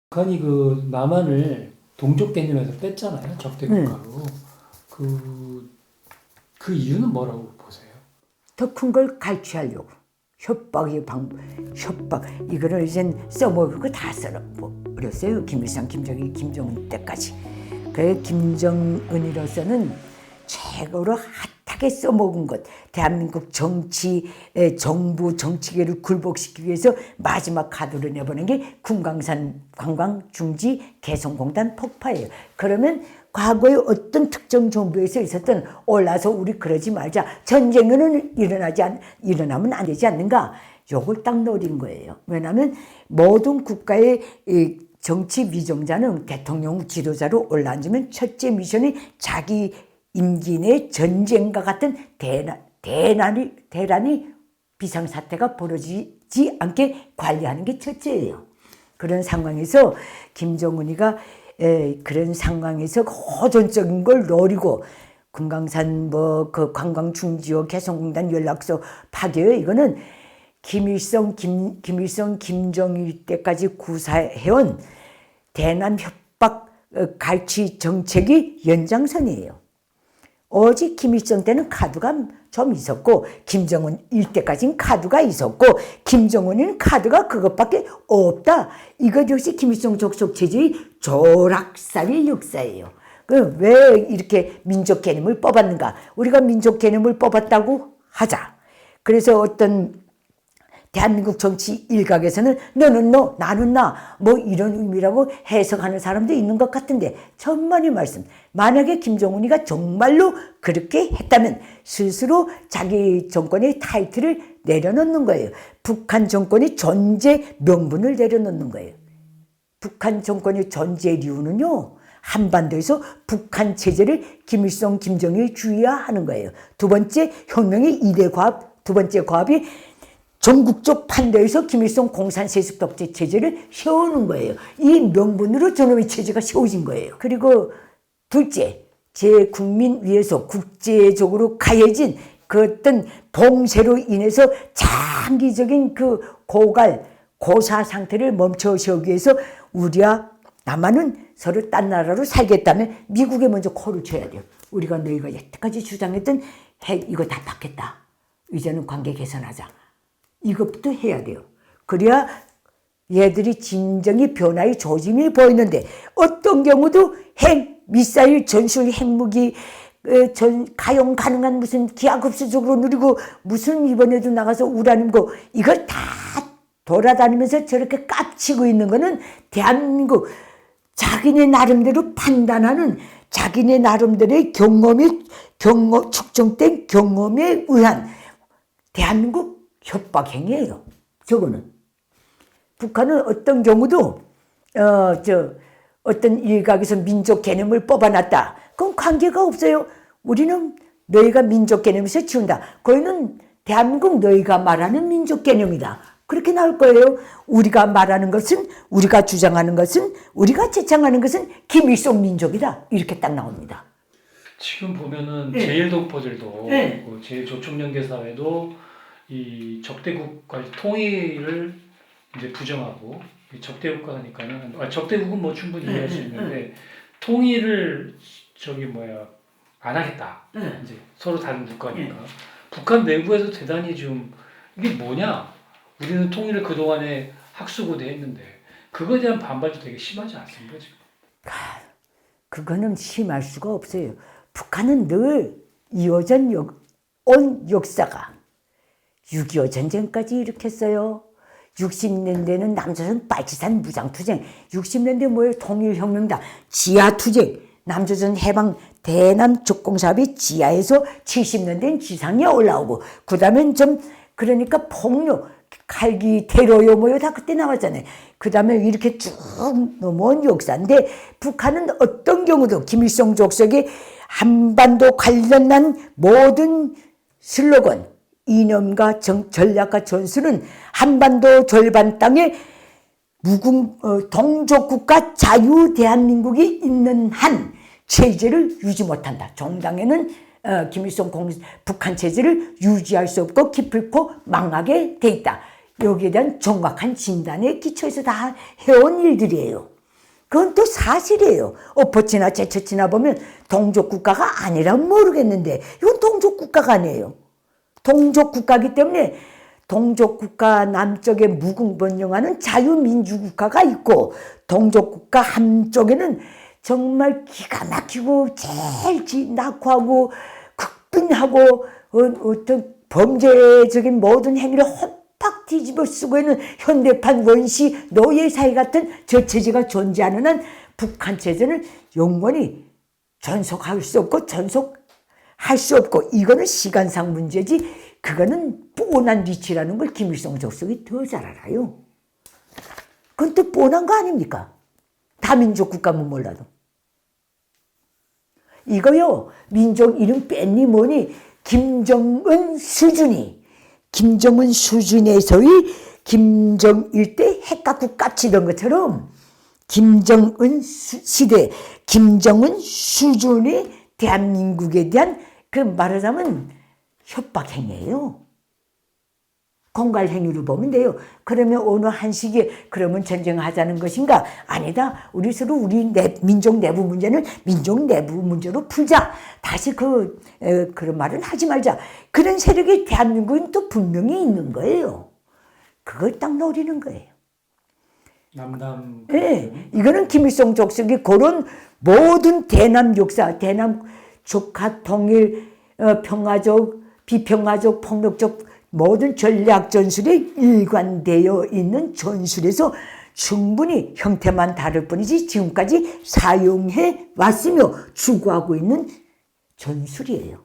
북한이 그 남한을 동족 개념에서 뺐잖아요. 적대 국가로. 그 이유는 뭐라고 보세요? 더 큰 걸 갈취하려고. 협박의 방법, 협박. 이거를 이젠 써먹고 다 써버렸어요. 김일성, 김정일, 김정은 때까지. 그 김정은이로서는 최고로 핫하게 써먹은 것. 대한민국 정치, 정부 정치계를 굴복시키기 위해서 마지막 카드를 내보낸 게 금강산 관광중지 개성공단 폭파예요. 그러면 과거에 어떤 특정 정부에서 있었던 올라서 우리 그러지 말자. 전쟁은 일어나면 안 되지 않는가. 요걸 딱 노린 거예요. 왜냐하면 모든 국가의 정치 위정자는 대통령 지도자로 올라앉으면 첫째 미션이 자기 임기 내 전쟁과 같은 대란이 비상사태가 벌어지지 않게 관리하는 게 첫째예요. 그런 상황에서 김정은이가 그런 상황에서 호전적인 걸 노리고 금강산 그 관광중지호 개성공단 연락소 파괴요. 이거는 김일성, 김정일 때까지 구사해온 대남 협박 갈취 정책이 연장선이에요. 오직 김일성 때는 카드가 좀 있었고 김정은 일때까지는 카드가 있었고 김정은은 카드가 그것밖에 없다. 이것 역시 김일성 족속체제의 조락살이 역사예요. 왜 이렇게 민족 개념을 뽑았는가? 우리가 민족 개념을 뽑았다고 하자. 그래서 어떤 대한민국 정치 일각에서는 너는 너, 나는 나, 뭐 이런 의미라고 해석하는 사람도 있는 것 같은데 천만의 말씀. 만약에 김정은이가 정말로 그렇게 했다면 스스로 자기 정권의 타이틀을 내려놓는 거예요. 북한 정권의 존재 명분을 내려놓는 거예요. 북한 정권의 존재 이유는요. 한반도에서 북한 체제를 김일성, 김정일 주의하는 거예요. 두 번째 혁명의 2대 과업, 두 번째 과업이 전국적 판도에서 김일성 공산 세습 독재 체제를 세우는 거예요. 이 명분으로 저놈의 체제가 세워진 거예요. 그리고 둘째, 제 국민 위해서 국제적으로 가해진 그 어떤 봉쇄로 인해서 장기적인 그 고사 상태를 멈춰 세우기 위해서 우리와 남한은 서로 딴 나라로 살겠다면 미국에 먼저 코를 쳐야 돼요. 우리가 너희가 여태까지 주장했던 핵 이거 다 받겠다. 이제는 관계 개선하자. 이것부터 해야 돼요. 그래야 얘들이 진정이 변화의 조짐이 보이는데 어떤 경우도 핵, 미사일, 전술 핵무기 가용 가능한 무슨 기하급수적으로 누리고 무슨 이번에도 나가서 우라늄고 이걸 다 돌아다니면서 저렇게 깝치고 있는 거는 대한민국 자기네 나름대로 판단하는 자기네 나름대로의 축적된 경험에 의한 대한민국 협박행위예요. 저거는. 북한은 어떤 경우도 어떤 일각에서 민족 개념을 뽑아놨다. 그건 관계가 없어요. 우리는 너희가 민족 개념에서 치운다. 거기는 대한민국 너희가 말하는 민족 개념이다. 그렇게 나올 거예요. 우리가 말하는 것은, 우리가 주장하는 것은, 우리가 제창하는 것은 김일성 민족이다. 이렇게 딱 나옵니다. 지금 보면은 네. 제1동포들도 네. 그 제9총련계사회도 이 적대국과의 통일을 이제 부정하고 적대국가 하니까는 적대국은 뭐 충분히 이해할 수 있는데 통일을 안 하겠다. 이제 서로 다른 국가니까 북한 내부에서 대단히 좀 이게 뭐냐? 우리는 통일을 그 동안에 학수고대했는데 그거에 대한 반발도 되게 심하지 않습니까 지금? 그거는 심할 수가 없어요. 북한은 늘 이어진 온 역사가 6.25 전쟁까지 일으켰어요. 60년대는 남조선 빨치산 무장투쟁, 60년대 뭐예요? 통일혁명다, 지하투쟁, 남조선 해방 대남 적공사업이 지하에서 70년대는 지상에 올라오고 그 다음엔 그러니까 폭력, 칼기, 테러요 뭐요 다 그때 나왔잖아요. 그 다음에 이렇게 쭉 넘어온 역사인데 북한은 어떤 경우도 김일성 족속의 한반도 관련한 모든 슬로건 이념과 전략과 전술은 한반도 절반 땅에 동족국가 자유 대한민국이 있는 한 체제를 유지 못한다. 정당에는 김일성 북한 체제를 유지할 수 없고 기필코 망하게 돼 있다. 여기에 대한 정확한 진단에 기초해서 다 해온 일들이에요. 그건 또 사실이에요. 엎어치나 제쳐치나 보면 동족국가가 아니라면 모르겠는데 이건 동족국가가 아니에요. 동족국가이기 때문에 동족국가 남쪽에 무궁번영하는 자유민주국가가 있고 동족국가 한쪽에는 정말 기가 막히고 제일 낙후하고 극빈하고 어떤 범죄적인 모든 행위를 팍 뒤집어 쓰고 있는 현대판 원시 노예 사회 같은 저 체제가 존재하는 한 북한 체제는 영원히 전속할 수 없고 전속할 수 없고 이거는 시간상 문제지 그거는 뻔한 위치라는 걸 김일성 주석이 더 잘 알아요. 그건 또 뻔한 거 아닙니까? 다민족 국가면 몰라도. 이거요 민족 이름 뺐니 뭐니 김정은 수준에서의 김정일 때 핵갖고 깝치던 것처럼 김정은 시대 김정은 수준의 대한민국에 대한 그 말하자면 협박행위예요. 공갈행위로 보면 돼요. 그러면 어느 한 시기에 그러면 전쟁하자는 것인가? 아니다. 우리 서로 우리 민족 내부 문제는 민족 내부 문제로 풀자. 다시 그런 말은 하지 말자. 그런 세력이 대한민국은 또 분명히 있는 거예요. 그걸 딱 노리는 거예요. 남남. 네, 이거는 김일성 주석이 그런 모든 대남 역사, 대남 조카 통일, 평화적, 비평화적, 폭력적 모든 전략 전술에 일관되어 있는 전술에서 충분히 형태만 다를 뿐이지 지금까지 사용해 왔으며 추구하고 있는 전술이에요.